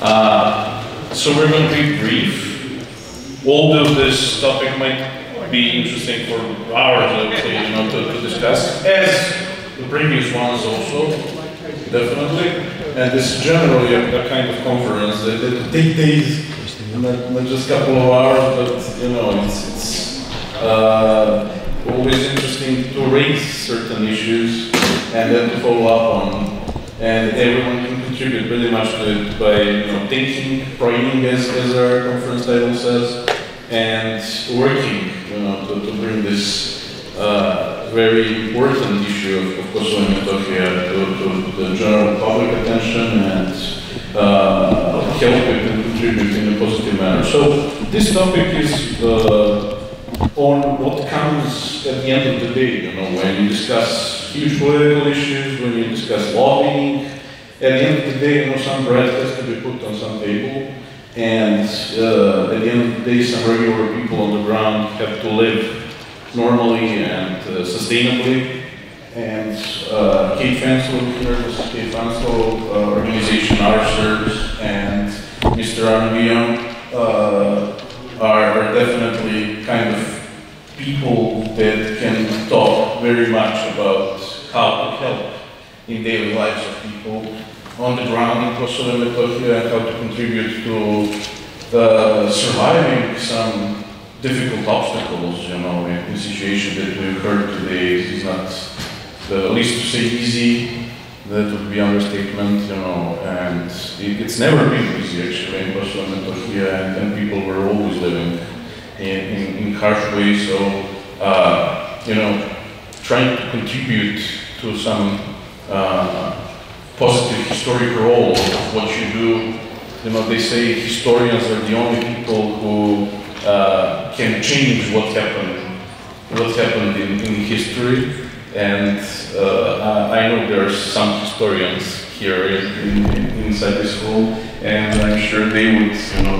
So we're going to be brief. Although this topic might be interesting for hours, I would say, to discuss, as the previous ones also, definitely. And this is generally a kind of conference that take days, not just a couple of hours, but it's always interesting to raise certain issues and then to follow up on. And everyone can contribute really much to it by thinking, praying, as our conference title says, and working to bring this very important issue of Kosovo and Metohija to the general public attention and help it and contribute in a positive manner. So this topic is on what comes at the end of the day, when you discuss huge political issues, when you discuss lobbying. At the end of the day, some bread has to be put on some table, and at the end of the day, some regular people on the ground have to live normally and sustainably. And Kate Fanslow here, this is Kate Fanslow, organization RSERS, and Mr. Arnavian are definitely kind of people that can talk very much about how to help in daily lives of people on the ground in Kosovo and Metohija, and how to contribute to surviving some difficult obstacles, in the situation that we've heard today is not, at least to say easy, that would be understatement, and it's never been easy actually in Kosovo and Metohija, and people were always living in harsh ways, so, trying to contribute to some positive historical role of what you do. They say historians are the only people who can change what happened in history, and I know there are some historians here inside this hall, and I'm sure they would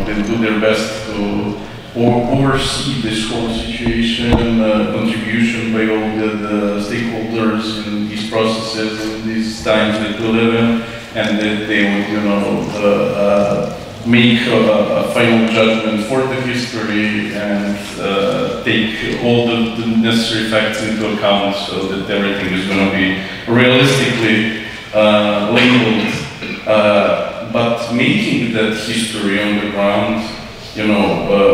they'll do their best to oversee this whole situation, contribution by all the stakeholders in these processes in these times that we live in, and that they would, make a final judgment for the history and take all the necessary facts into account so that everything is going to be realistically labeled. But making that history on the ground,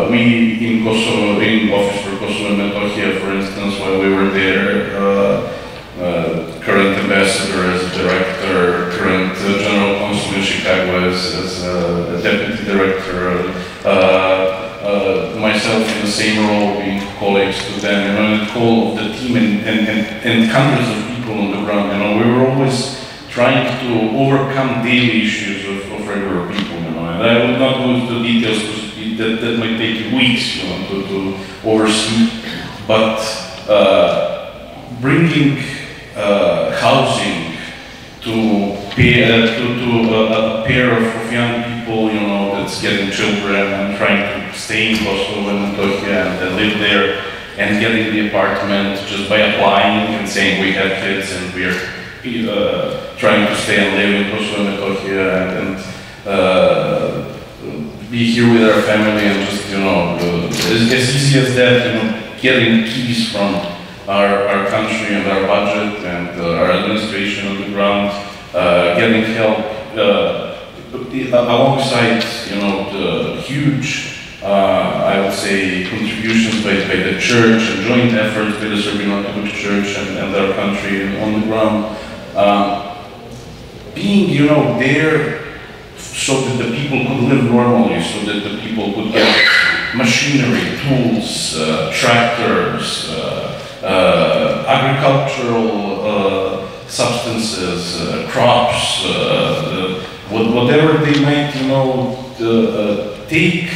we in Kosovo, in Office for Kosovo and Metohija, for instance, while we were there, current ambassador as a director, current general consul in Chicago as a deputy director, myself in the same role, being colleagues to them, and the whole of the team and hundreds of people on the ground, we were always trying to overcome daily issues of regular people, and I will not go into details because that might take weeks, to oversee, but bringing housing to a pair of young people, that's getting children and trying to stay in Kosovo and Metohija and live there, and getting the apartment just by applying and saying we have kids and we are trying to stay and live in Kosovo and Metohija and be here with our family, and just as easy as that, getting keys from our country and our budget and our administration on the ground, getting help alongside the huge, I would say, contributions by the church and joint efforts by the Serbian Orthodox Church and our country on the ground, being there so that the people could live normally, so that the people could get machinery, tools, tractors, agricultural substances, crops, whatever they might, take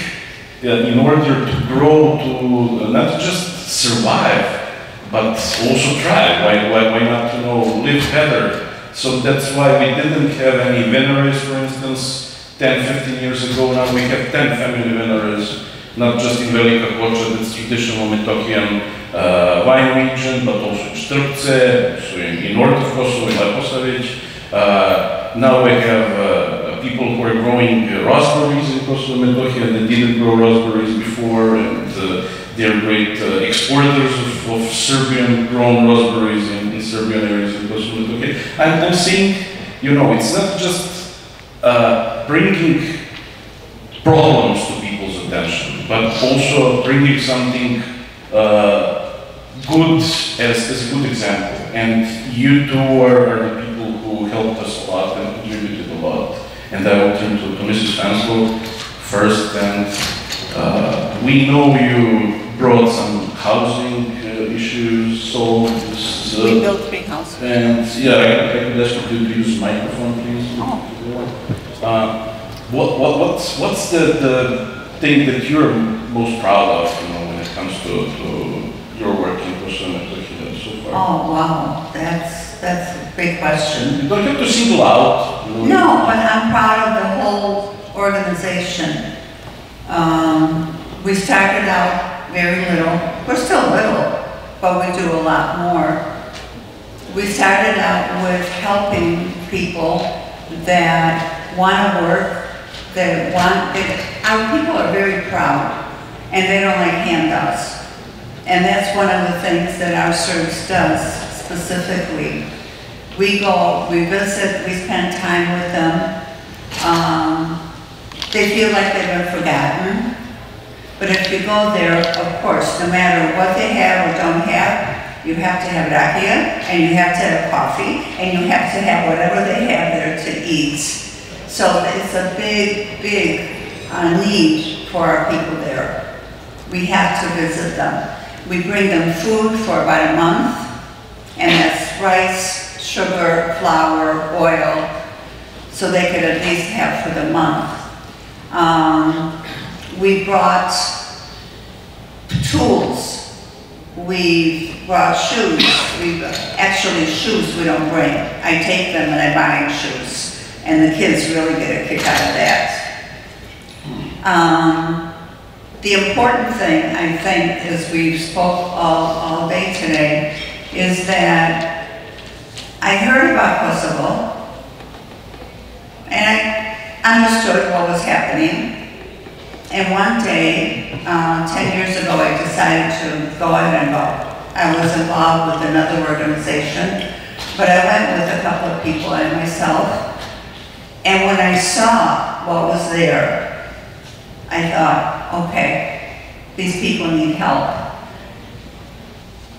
in order to grow, to not just survive, but also thrive. Why not, live better? So that's why we didn't have any veneries, for instance, 10, 15 years ago. Now we have 10 family veneries, not just in Velika Koča, that's traditional Metohijan wine region, but also in Strpce, so in north of Kosovo, in Leposavić. Now we have people who are growing raspberries in Kosovo, Metohija, that didn't grow raspberries before, and they're great exporters of Serbian-grown raspberries in Serbian areas in Kosovo, Metohija. I'm saying, you know, it's not just bringing problems to people's attention, but also bringing something good as a good example. And you two are the people who helped us a lot and contributed a lot. And I will turn to Mrs. Fanslow first. And we know you brought some housing issues solved. We built 3 houses. And yeah, I could ask you to use the microphone, please. What's the thing that you're most proud of, you know, when it comes to your work in Kosovo so far? Oh wow, that's a big question. You don't have to single out. You know. No, but I'm proud of the whole organization. We started out very little. We're still little, but we do a lot more. We started out with helping people that want to work, our people are very proud, and they don't like handouts. And that's one of the things that our service does specifically. We go, we visit, we spend time with them. They feel like they've been forgotten. But if you go there, of course, no matter what they have or don't have, you have to have rakia, and you have to have coffee, and you have to have whatever they have there to eat. So it's a big, big need for our people there. We have to visit them. We bring them food for about a month, and that's rice, sugar, flour, oil, so they could at least have for the month. We brought tools. We brought shoes. Actually, shoes we don't bring. I take them and I buy shoes, and the kids really get a kick out of that. The important thing, I think, as we spoke all day today, is that I heard about Kosovo, and I understood what was happening. And one day, 10 years ago, I decided to go ahead and go. I was involved with another organization, but I went with a couple of people and myself. And when I saw what was there, I thought, okay, these people need help.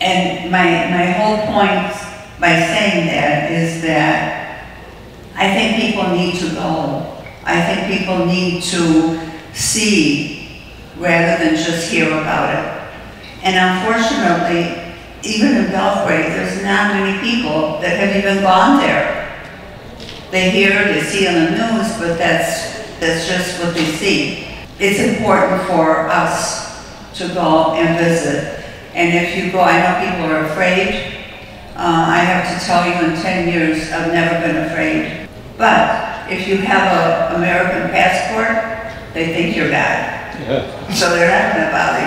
And my whole point by saying that is that I think people need to go. I think people need to see rather than just hear about it. And unfortunately, even in Belgrade, there's not many people that have even gone there. They hear, they see on the news, but that's just what they see. It's important for us to go and visit. And if you go, I know people are afraid. I have to tell you, in 10 years, I've never been afraid. But if you have an American passport, they think you're bad. Yeah. So they're not going to bother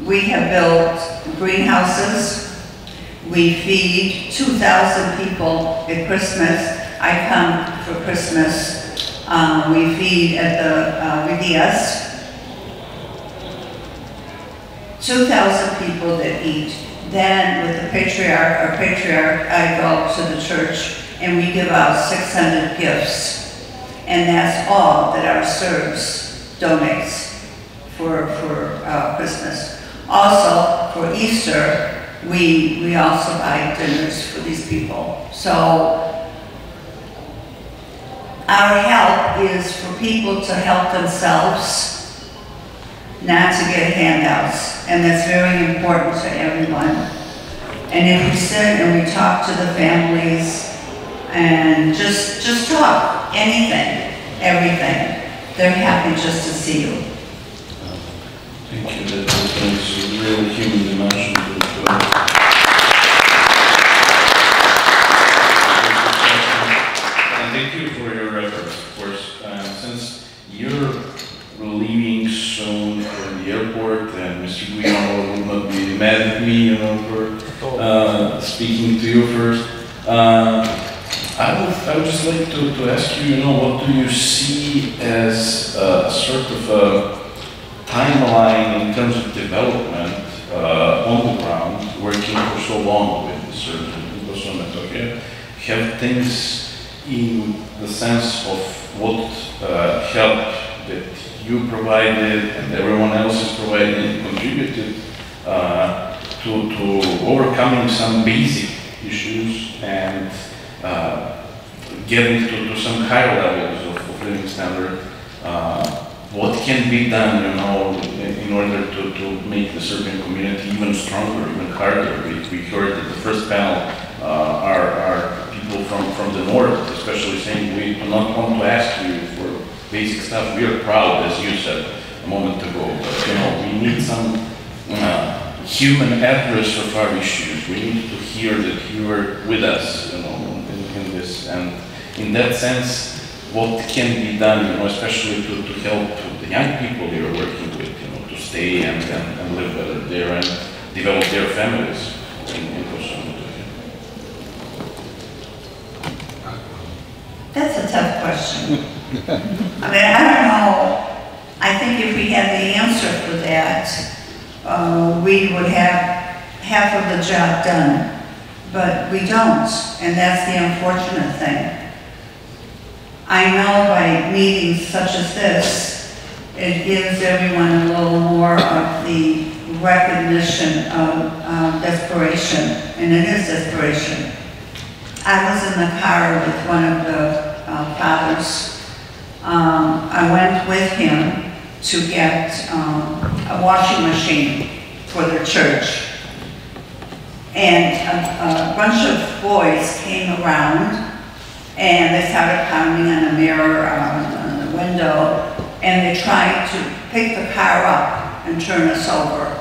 you. We have built greenhouses. We feed 2,000 people at Christmas. I come for Christmas. We feed at the Vidias. 2,000 people that eat. Then with the patriarch, I go to the church and we give out 600 gifts. And that's all that our Serbs donates for Christmas. Also, for Easter, we also buy dinners for these people. So our help is for people to help themselves, not to get handouts. And that's very important to everyone. And if we sit and we talk to the families and just talk, anything, everything, they're happy just to see you. Thank you. That brings a real human dimension to it. And thank you for your efforts, of course. Since you're leaving soon from the airport, and Mr. Guillermo will not be mad at me, you know, for speaking to you first. I to ask you, what do you see as a sort of a timeline in terms of development on the ground, working for so long with the surgeon in Kosovo, Metohija? Have things in the sense of what help that you provided and everyone else is providing contributed to overcoming some basic issues and getting to some higher levels of living standard? What can be done, in order to make the Serbian community even stronger, even harder? We heard that the first panel are people from the north, especially saying we do not want to ask you for basic stuff. We are proud, as you said a moment ago, but we need some human address of our issues. We need to hear that you are with us, in this, and in that sense, what can be done, especially to help the young people you're working with, to stay and live better there and develop their families in Kosovo? That's a tough question. I don't know. I think if we had the answer for that, we would have half of the job done. But we don't, and that's the unfortunate thing. I know by meetings such as this, it gives everyone a little more of the recognition of desperation, and it is desperation. I was in the car with one of the fathers. I went with him to get a washing machine for the church. And a bunch of boys came around and they started pounding on the mirror, on the window, and they tried to pick the car up and turn us over.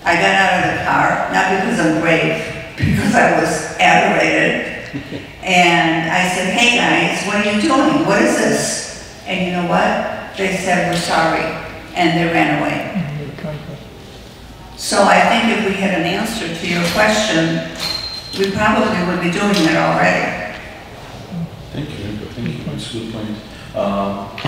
I got out of the car, not because I'm brave, because I was aggravated. And I said, "Hey guys, what are you doing? What is this?" And you know what? They said, "We're sorry," and they ran away. So I think if we had an answer to your question, we probably would be doing it already. Thank you. That's a good point.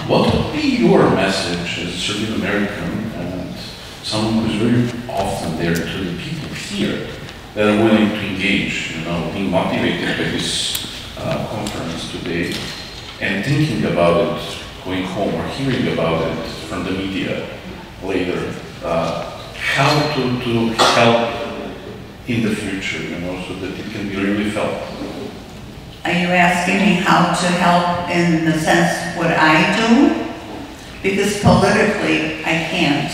What would be your message as a Serbian American and someone who's very often there to the people here that are willing to engage, being motivated by this conference today and thinking about it, going home or hearing about it from the media later? How to help in the future, so that it can be really felt? Are you asking me how to help in the sense what I do? Because politically, I can't.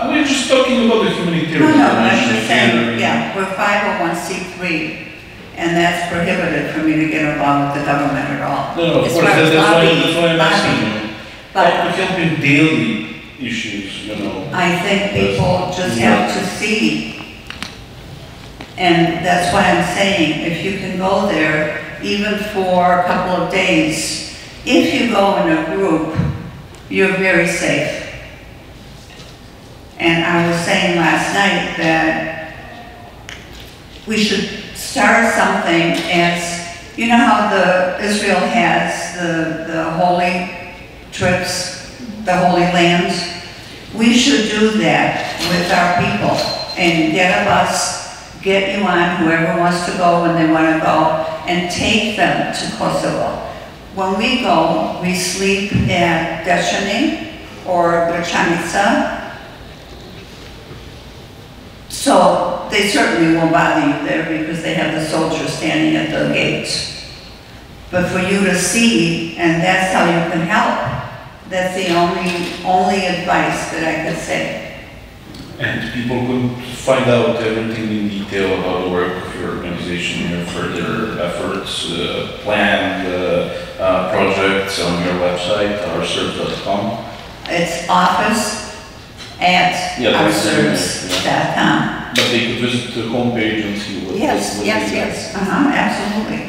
We're just talking about the humanitarian No, dimension. I'm just saying, yeah, we're 501c3, and that's prohibited for me to get involved with the government at all. No, of course, that's why I'm asking you. How to help in daily issues, I think people just have to see, and that's why I'm saying, if you can go there, even for a couple of days, if you go in a group, you're very safe. And I was saying last night that we should start something as, you know how Israel has the holy trips, the Holy Lands? We should do that with our people and get a bus, get you on, whoever wants to go when they want to go, and take them to Kosovo. When we go, we sleep at Deshani or Gračanica. So they certainly won't bother you there because they have the soldiers standing at the gate. But for you to see, and that's how you can help, that's the only advice that I could say. And people could find out everything in detail about the work of your organization, your further efforts, planned projects on your website, ourserbs.com. It's office@ourserbs.com. But they could visit the homepage and see what. Yes, absolutely.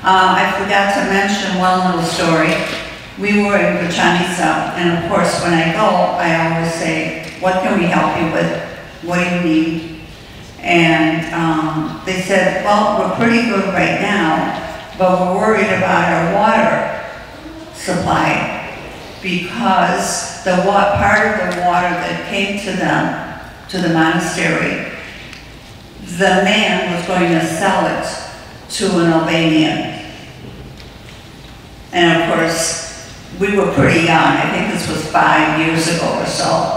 I forgot to mention one little story. We were in Gračanica, and of course, when I go, I always say, "What can we help you with? What do you need?" And they said, "Well, we're pretty good right now, but we're worried about our water supply because part of the water that came to them, to the monastery, the man was going to sell it to an Albanian. And of course, we were pretty young. I think this was 5 years ago or so.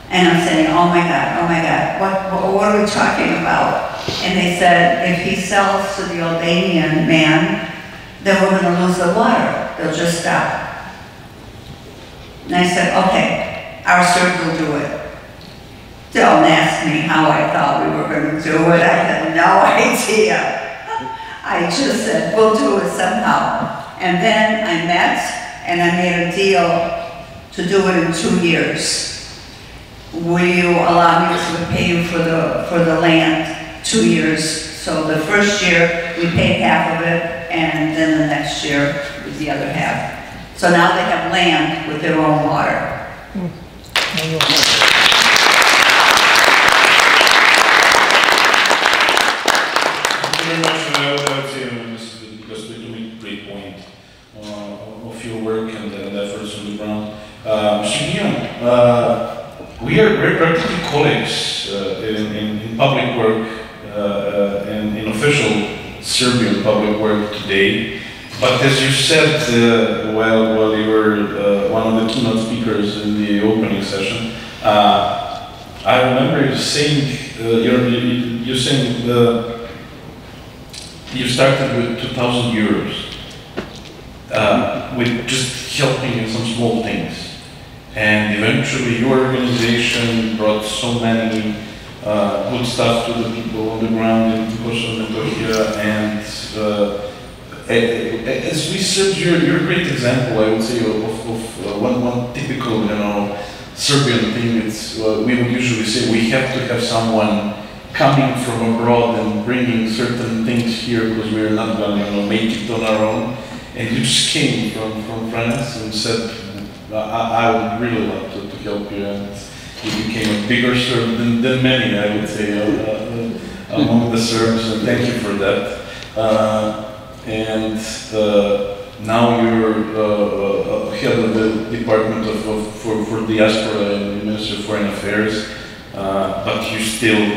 And I'm saying, oh my God, what are we talking about? And they said, if he sells to the Albanian man, then we're going to lose the water. They'll just stop. And I said, okay, our church will do it. Don't ask me how I thought we were going to do it. I had no idea. I just said, we'll do it somehow. And then I met and I made a deal to do it in 2 years. Will you allow me to pay you for the land 2 years? So the first year we paid half of it, and then the next year was the other half. So now they have land with their own water. Very much, I would say, because we make a great point of your work and efforts on the ground. Mr. We're practically colleagues in public work, in official Serbian public work today. But as you said while you were one of the keynote speakers in the opening session, I remember you saying you started with 2,000 euros, with just helping in some small things. And eventually your organization brought so many good stuff to the people on the ground in Kosovo, Metohija, and as we said, you're a great example, I would say, of one typical, Serbian thing. It's we would usually say we have to have someone coming from abroad and bringing certain things here because we're not going to make it on our own. And you just came from France and said, I would really love to help you, and you became a bigger Serb than many, I would say, among the Serbs, and thank you for that. And now you're head of the Department for Diaspora and Minister of Foreign Affairs, but you still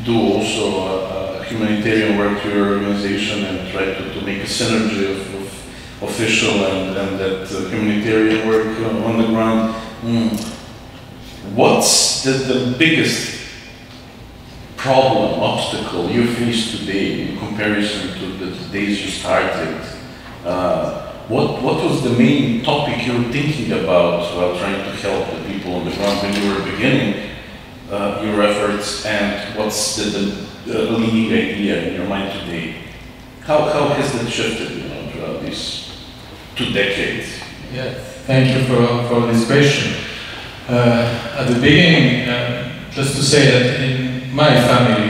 do also humanitarian work to your organization and try to make a synergy of official and that humanitarian work on the ground. What's the biggest problem, obstacle you face today in comparison to the days you started? What was the main topic you were thinking about while trying to help the people on the ground when you were beginning your efforts, and what's the leading idea in your mind today? How has that shifted throughout these 2 decades? Yeah, thank you for this question. At the beginning, just to say that in my family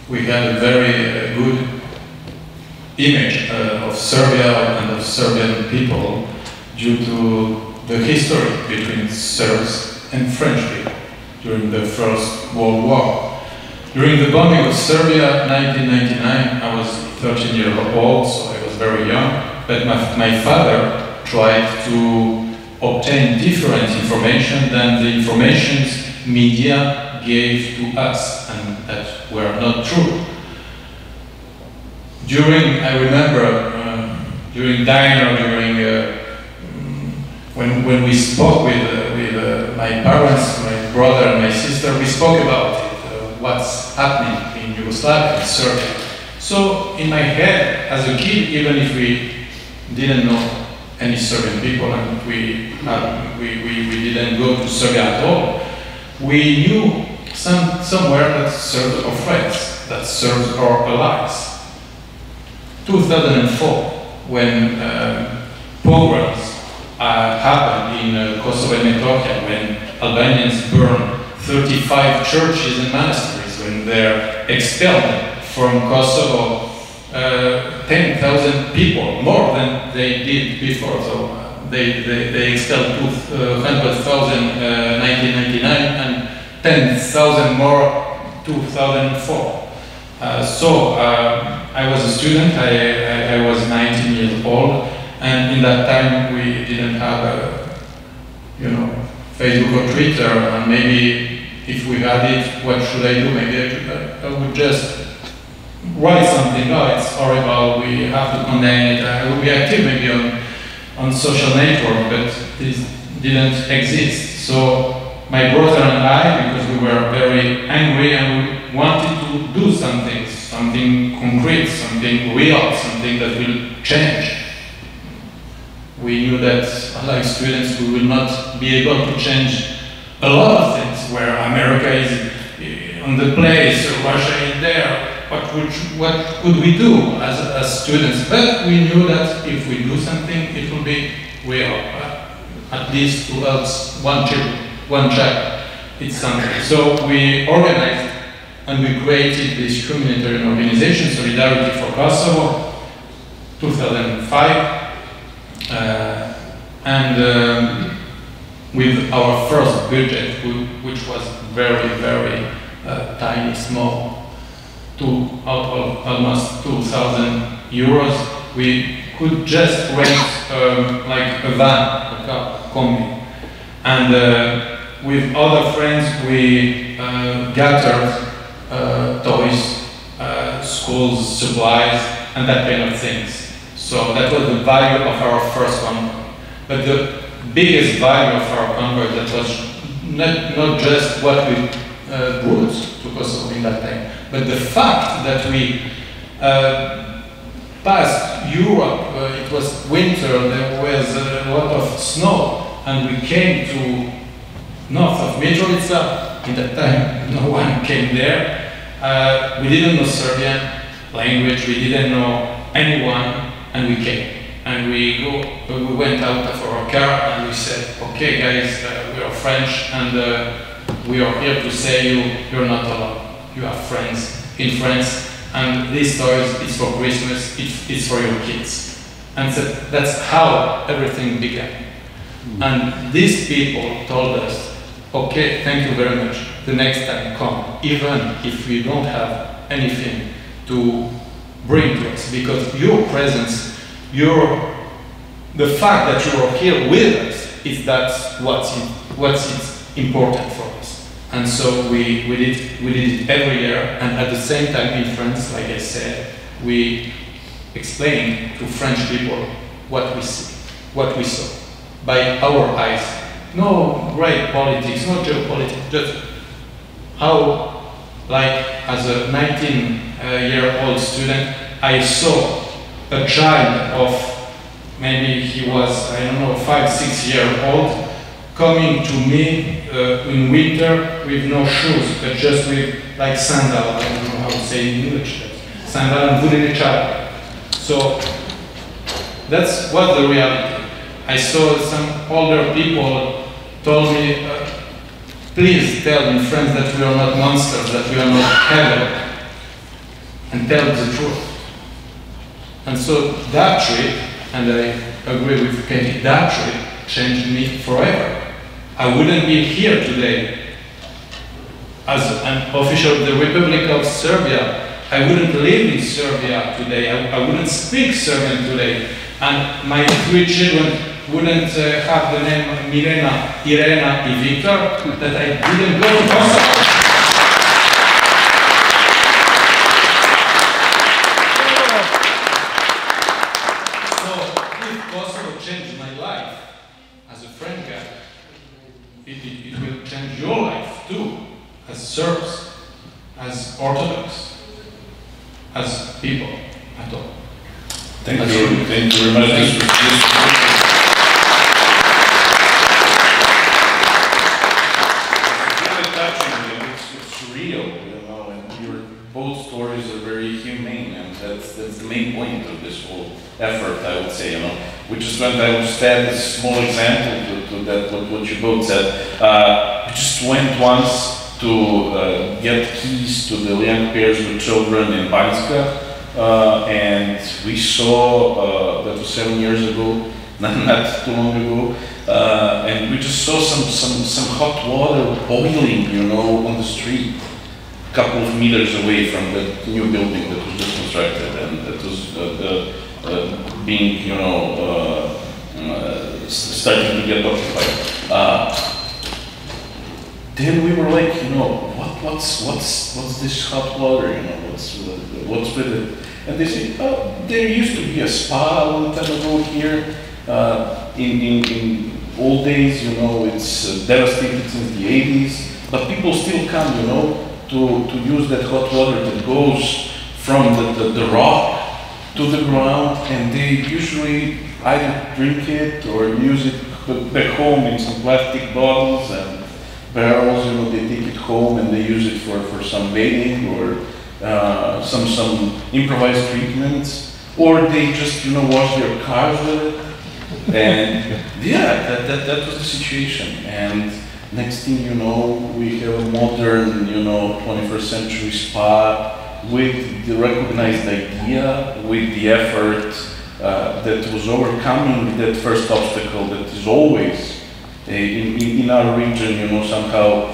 we had a very good image of Serbia and of Serbian people due to the history between Serbs and French people during the First World War. During the bombing of Serbia, 1999, I was 13 years old, so I was very young, but my father tried to obtain different information than the informations media gave to us, and that were not true. I remember during dinner, when we spoke with my parents, my brother and my sister, we spoke about it, what's happening in Yugoslavia, in Serbia. So in my head, as a kid, even if we didn't know any Serbian people and we didn't go to Serbia at all, we knew somewhere that Serbs are friends, that Serbs are allies. 2004, when pogroms happened in Kosovo and Metohija, when Albanians burned 35 churches and monasteries, when they're expelled from Kosovo 10,000 people, more than they did before. So they expelled 200,000 in 1999 and 10,000 more 2004. So I I was a student, I was 19 years old, and in that time we didn't have, Facebook or Twitter, and maybe if we had it, what should I do? Maybe I would just write something, oh, it's horrible, we have to condemn it. I would be active maybe on social network, but this didn't exist. So my brother and I, because we were very angry and we wanted to do something concrete, something real, something that will change. We knew that, like students, we will not be able to change a lot of things, where America is on the place, Russia is there. What could we do as students? But we knew that if we do something, it will be real. At least to us, one child, it's something. So we organized and we created this humanitarian organization, Solidarity for Kosovo, 2005. With our first budget, which was very, very tiny, small, out of almost 2,000 euros, we could just rent like a van, a car, combi. And with other friends, we gathered toys, schools, supplies, and that kind of things. So that was the value of our first convoy. But the biggest value of our convoy, that was not just what we brought to Kosovo in that time, but the fact that we passed Europe, it was winter, there was a lot of snow, and we came to north of Metohija. In that time, no one came there. We didn't know Serbian language, we didn't know anyone. And we came, and we went out of our car, and we said, okay guys, we are French, and we are here to say you're not alone. You have friends in France, and these toys, it's for Christmas, it's for your kids. And so that's how everything began. And these people told us, okay, thank you very much, the next time come, even if we don't have anything to bring to us, because your presence, the fact that you are here with us, that's what's important for us. And so we did it every year, and at the same time in France, like I said, we explained to French people what we see, what we saw, by our eyes. No great politics, no geopolitics, just how, like as a 19-year-old student, I saw a child of, maybe he was, I don't know, 5-6 years old, coming to me in winter with no shoes, but just with like sandal, I don't know how to say in English, sandal and wooden child. So that's what the reality. I saw some older people told me, please tell in France that we are not monsters, that we are not evil, and tell the truth. And so that trip, and I agree with Katie, that trip changed me forever. I wouldn't be here today as an official of the Republic of Serbia. I wouldn't live in Serbia today. I wouldn't speak Serbian today. And my 3 children wouldn't have the name Mirena, Irena, and Victor, that I didn't go to Kosovo. Changed my life as a French guy, it will change your life too, as Serbs, as Orthodox, as people at all. Thank you very much. It's real, and both stories are very humane, and that's the main point of this whole effort, I would say, We just went, I would add a small example to that, what you both said. We just went once to get keys to the young pairs with children in Banjska, and we saw, that was 7 years ago, not too long ago, and we just saw some hot water boiling, on the street. couple of meters away from the new building that was just constructed and that was being, you know, starting to get occupied. Then we were like, you know, what's this hot water? You know, what's with it? And they said, oh, there used to be a spa a long time ago here. In old days, you know, it's devastated since the 80s, but people still come, you know, to use that hot water that goes from the rock to the ground, and they usually either drink it or use it back home in some plastic bottles and barrels. You know, they take it home and they use it for some bathing or some improvised treatments, or they just, you know, wash their cars with it. And yeah, that was the situation. And next thing you know, we have a modern, you know, 21st century spa with the recognized idea, with the effort that was overcoming that first obstacle that is always in our region, you know, somehow.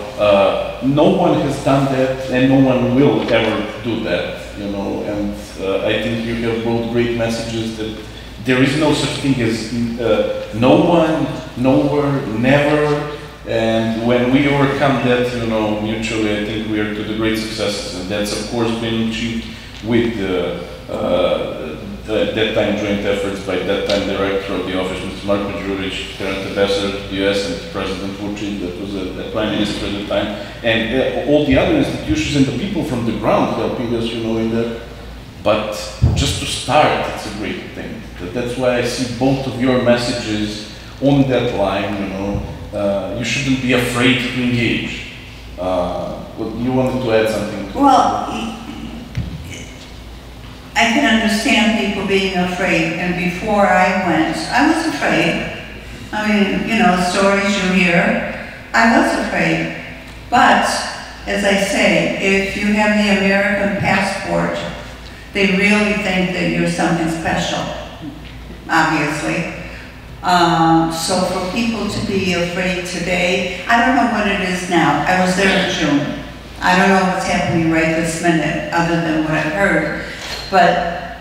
No one has done that, and no one will ever do that, you know. And I think you have both great messages that there is no such thing as no one, nowhere, never. And when we overcome that, you know, mutually, I think we are to the great successes. And that's, of course, been achieved with that time joint efforts by that time director of the office, Mr. Mark Majurovic, current ambassador to the US, and President Vucic, that was the prime minister at the time, and all the other institutions and the people from the ground helping us, you know, in that. But just to start, it's a great thing. That's why I see both of your messages on that line, you know. You shouldn't be afraid to engage. You wanted to add something? Well, I can understand people being afraid, and before I went, I was afraid. I mean, you know, stories you hear, I was afraid. But, as I say, if you have the American passport, they really think that you're something special, obviously. So for people to be afraid today, I don't know what it is now. I was there in June. I don't know what's happening right this minute, other than what I've heard. But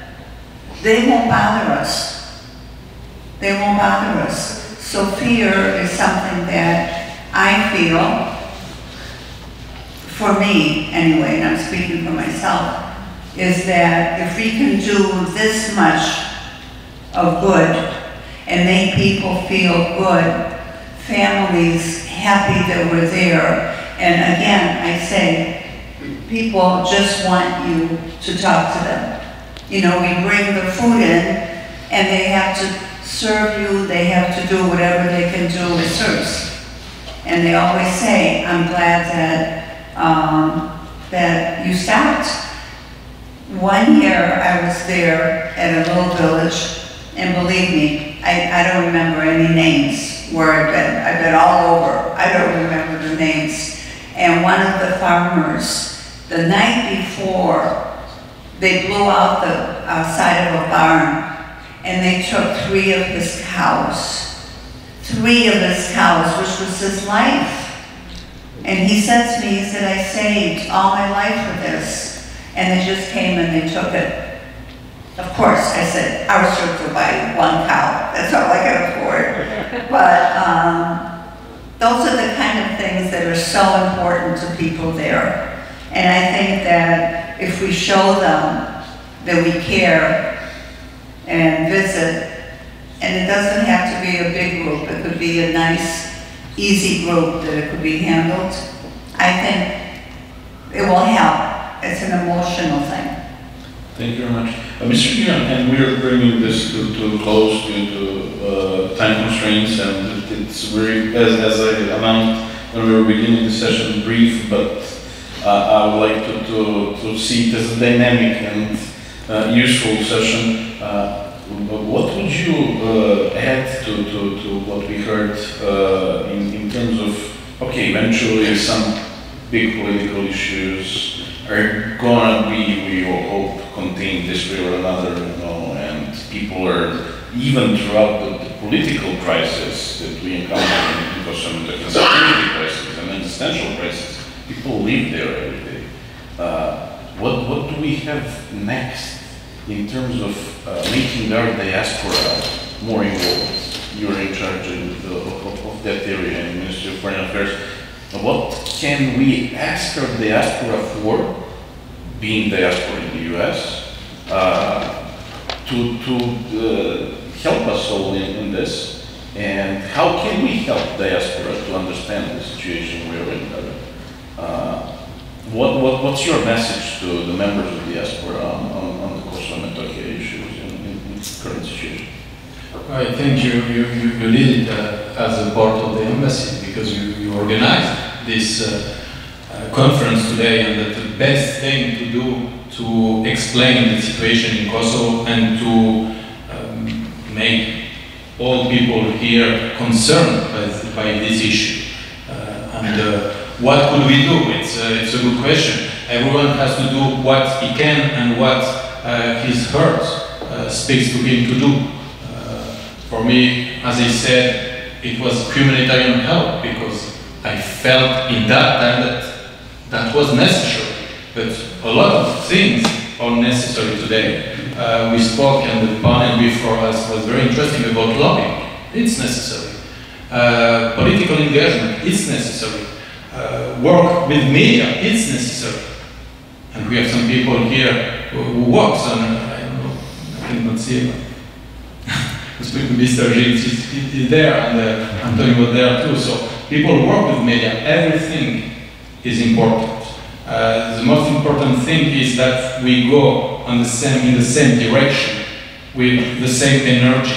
they won't bother us. They won't bother us. So fear is something that I feel, for me anyway, and I'm speaking for myself, is that if we can do this much of good and make people feel good, families happy that we're there, and again, I say, people just want you to talk to them. You know, we bring the food in, and they have to serve you, they have to do whatever they can do with service. And they always say, I'm glad that you stopped. One year I was there at a little village, and believe me, I don't remember any names where I've been. I've been all over. I don't remember the names. And one of the farmers, the night before, they blew out the outside of a barn, and they took 3 of his cows. 3 of his cows, which was his life. And he said to me, he said, I saved all my life for this. And they just came and they took it. Of course, I said, I was sure to buy 1 cow. That's all I could afford. But those are the kind of things that are so important to people there. And I think that if we show them that we care and visit, and it doesn't have to be a big group, it could be a nice, easy group that it could be handled, I think it will help. It's an emotional thing. Thank you very much. Mr. Gion, and we're bringing this to a close due to time constraints, and it's very, as I announced when we were beginning the session, brief, but I would like to see it as a dynamic and useful session. What would you add to what we heard in terms of, okay, eventually some big political issues are gonna be, we all hope, contained this way or another, you know, and people are, even throughout the political crisis that we encounter in Kosovo, the security crisis and existential crisis, people live there every day. What do we have next in terms of making our diaspora more involved? You're in charge of that area in the Ministry of Foreign Affairs. What can we ask our diaspora for, being diaspora in the US, to help us all in this? And how can we help diaspora to understand the situation we're in? What's your message to the members of the diaspora on the Kosovo and Metohija issues in the current situation? I think you did it as a part of the embassy, because you organized this conference today, and that the best thing to do to explain the situation in Kosovo and to make all people here concerned by this issue. What could we do? It's a good question. Everyone has to do what he can and what his heart speaks to him to do. For me, as I said, it was humanitarian help, because I felt in that time that was necessary. But a lot of things are necessary today. We spoke, and the panel before us was very interesting about lobbying. It's necessary. Political engagement, it's necessary. Work with media, it's necessary. And we have some people here who works on, I don't know, I cannot see him. Mr. Gilles is there, and Antonio was there too. So people work with media. Everything is important. The most important thing is that we go in the same direction, with the same energy,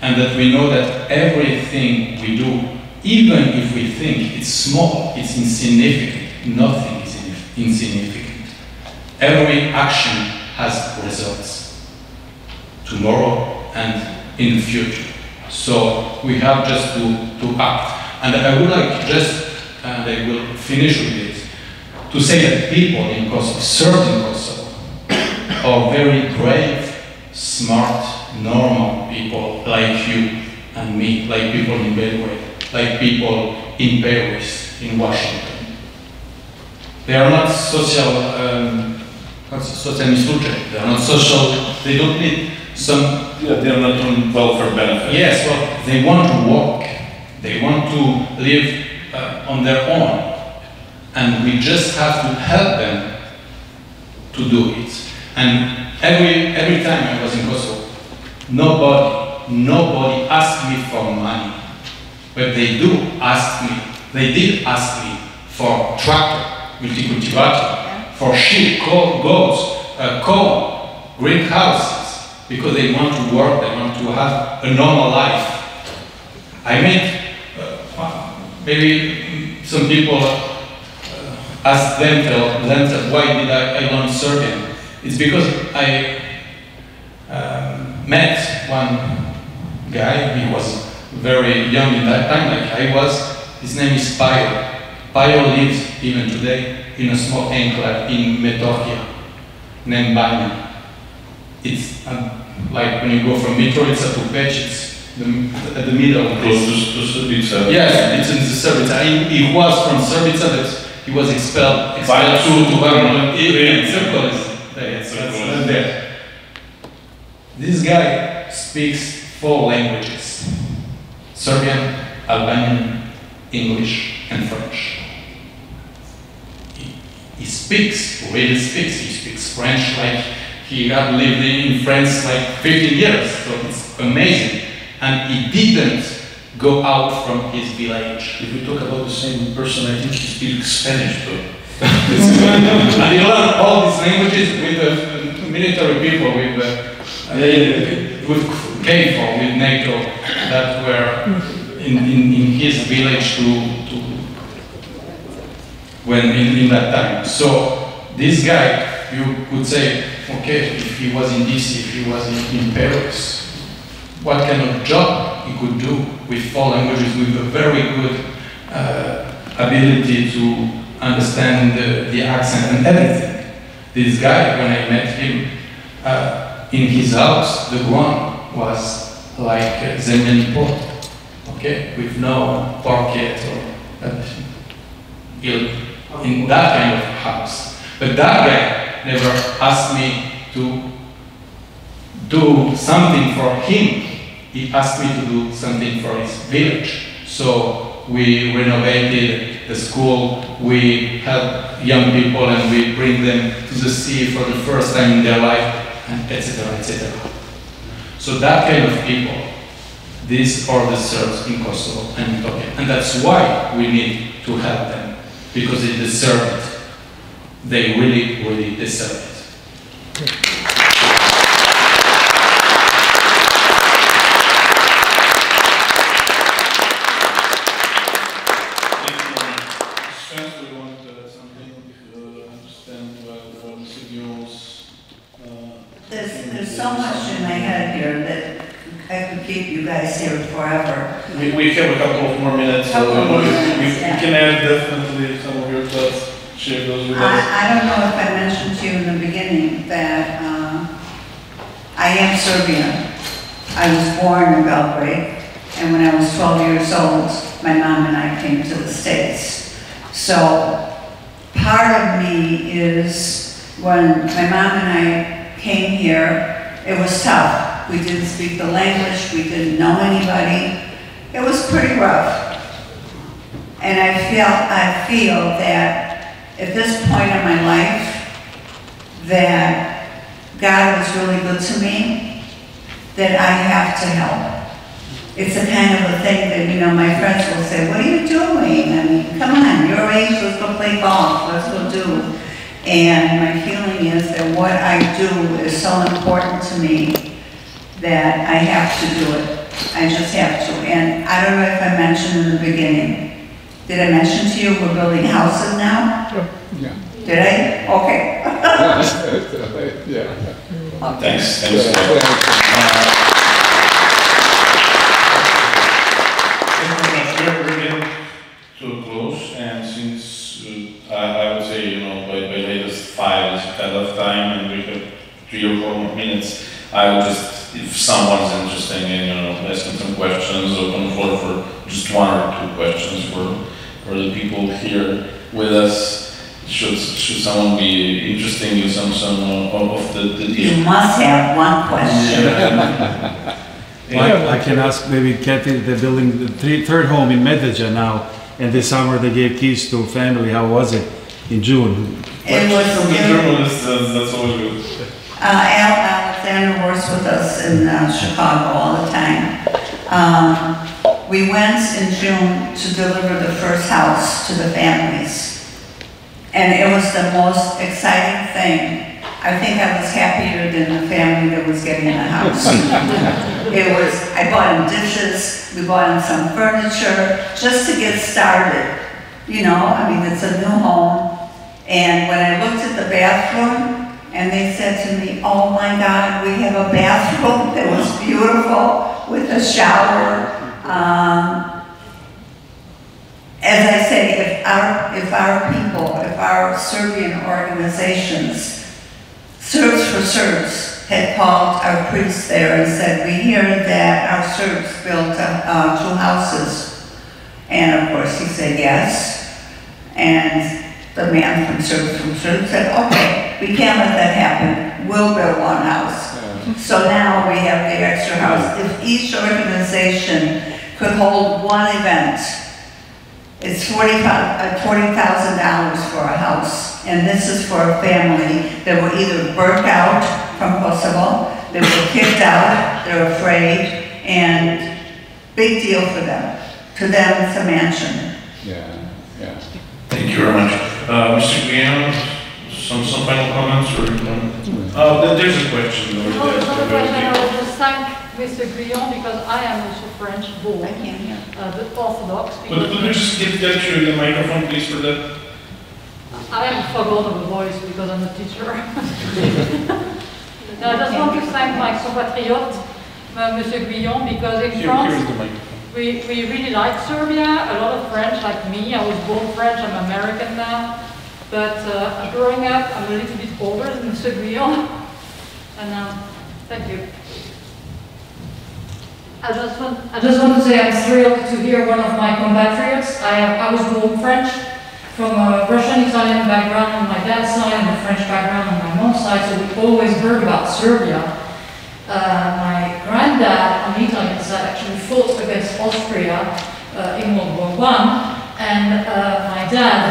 and that we know that everything we do, even if we think it's small, it's insignificant, nothing is insignificant. Every action has results, tomorrow and in the future. So we have just to act. And I would like just, and I will finish with this, to say that people in Kosovo, certain Kosovo, are very brave, smart, normal people like you and me, like people in Belgrade, like people in Paris, in Washington. They are not social, they are not social, they don't need some... Yeah, they are not on welfare benefits. Yes, well, they want to work, they want to live on their own, and we just have to help them to do it. And every time I was in Kosovo, nobody asked me for money, but they did ask me for tractor, multicultivator, for sheep, goats, corn, greenhouses, because they want to work, they want to have a normal life. I met, maybe some people ask themselves, why did I learn Serbian? It's because I met one guy. He was very young in that time, like I was. His name is Pajo. Pajo lives even today in a small enclave in Metohija, named Banja. It's like when you go from Mitrovica to Peć, it's at the middle of this. To Srbica. Yes, it's in Srbica. He was from Srbica, but he was expelled to Banja. There. This guy speaks 4 languages: Serbian, Albanian, English, and French. He really speaks. He speaks French like he had lived in France like 15 years, so it's amazing. And he didn't go out from his village. If we talk about the same person, I think he speaks Spanish too. And he learned all these languages with the military people, with KFOR, with NATO, that were in his village when in that time. So this guy, you could say, okay, if he was in DC, if he was in Paris, what kind of job he could do with 4 languages, with a very good ability to understand the accent and everything. This guy, when I met him, in his house, the ground was like zemljani pod, okay, with no parquet or in that kind of house. But that guy never asked me to do something for him. He asked me to do something for his village. So we renovated the school, we help young people and we bring them to the sea for the first time in their life, and etc., etc. So that kind of people, these are the Serbs in Kosovo and Metohija. And that's why we need to help them, because they deserve it. They really, really deserve it. There's so much in my head here that I could keep you guys here forever. We have a couple of more minutes, so you can add definitely some of your thoughts, share those with us. I don't know if I mentioned to you in the beginning that I am Serbian. I was born in Belgrade, and when I was 12 years old, my mom and I came to the States. So part of me is when my mom and I came here, it was tough. We didn't speak the language, we didn't know anybody. It was pretty rough. And I feel that at this point in my life, that God was really good to me, that I have to help. It's a kind of a thing that, you know, my friends will say, what are you doing? I mean, come on, your age, let's go play golf, let's go do. And my feeling is that what I do is so important to me that I have to do it. I just have to. And I don't know if I mentioned in the beginning. Did I mention to you we're building houses now? Yeah. Did I? Okay. Yeah. Okay. Thanks. We're getting to a close, and since I would say, you know, by latest 5 is cut off time, and we have 3 or 4 more minutes, I would just, if someone's interested in, you know, asking some questions, open the floor for just 1 or 2 questions for the people here with us. Should someone be interested in some of the deal? You must have one question. I can ask maybe Kathy, they're building the third home in Metohija now, and this summer they gave keys to family. How was it in June? It was From the journalists, that's always good. Alexander works with us in Chicago all the time. We went in June to deliver the first house to the families. And it was the most exciting thing. I think I was happier than the family that was getting the house. I bought them dishes, we bought them some furniture, just to get started. You know, I mean, it's a new home. And when I looked at the bathroom, and they said to me, oh my God, we have a bathroom that was beautiful with a shower. As I say, if our people, if our Serbian organizations, Serbs for Serbs, had called our priest there and said, we hear that our Serbs built 2 houses. And of course he said yes. And the man from Serbs said, okay, we can't let that happen. We'll build 1 house. So now we have the extra house. If each organization could hold 1 event, it's $40,000 for a house, and this is for a family that were either burnt out from Kosovo, they were kicked out, they're afraid, and big deal for them. To them, it's a mansion. Yeah, yeah. Thank you very much. Mr. Guillaume, some final comments? Or, there's a question over No, there. it's not a question. I will just thank Mr. Guillaume because I am also French born, I can't hear. but Orthodox. Could we just get you the microphone, please, for that? I have forgotten the voice because I'm a teacher. No, I just want to thank my compatriot, Mr. Guillaume, because in Here's France, the microphone. we really like Serbia. A lot of French, like me. I was born French, I'm American now. But growing up, I'm a little bit older than Mr. Guillaume. And thank you. I just want to say I'm thrilled to hear one of my compatriots. I was born French from a Russian-Italian background on my dad's side and a French background on my mom's side, so we always heard about Serbia. My granddad on the Italian side actually fought against Austria in World War I, and my dad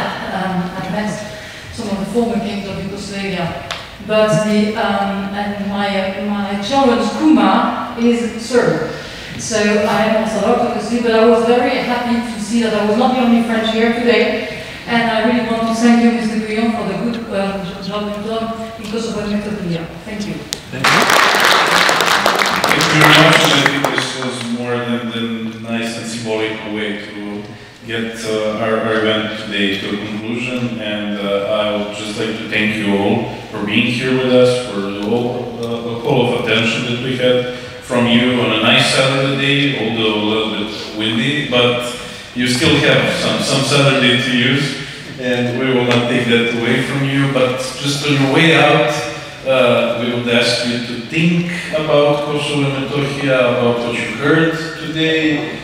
had met some of the former kings of Yugoslavia. But and my children's Kuma is Serb. So I am Orthodox, obviously, but I was very happy to see that I was not the only French here today. And I really want to thank you, Mr. Guillaume, for the good job you've done in Kosovo and Metohija. Thank you. Thank you very much. I think this was more than nice and symbolic way to get our event today to a conclusion. And I would just like to thank you all for being here with us, for the whole of attention that we had from you on a nice Saturday, although a little bit windy, but you still have some Saturday to use, and we will not take that away from you. But just on your way out, we would ask you to think about Kosovo and Metohija, about what you heard today.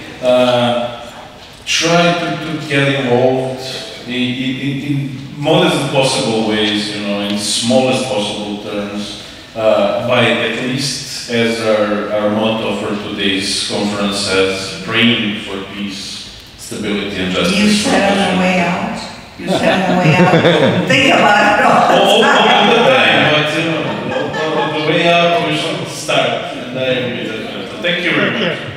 Try to get involved in modest possible ways, in smallest possible terms, by at least, as our motto for today's conference says, praying for peace, stability and justice. You said on the way out. You said on the way out. Think about it all the time. All the time, but the way out we should start. And I agree with that. Thank you very much.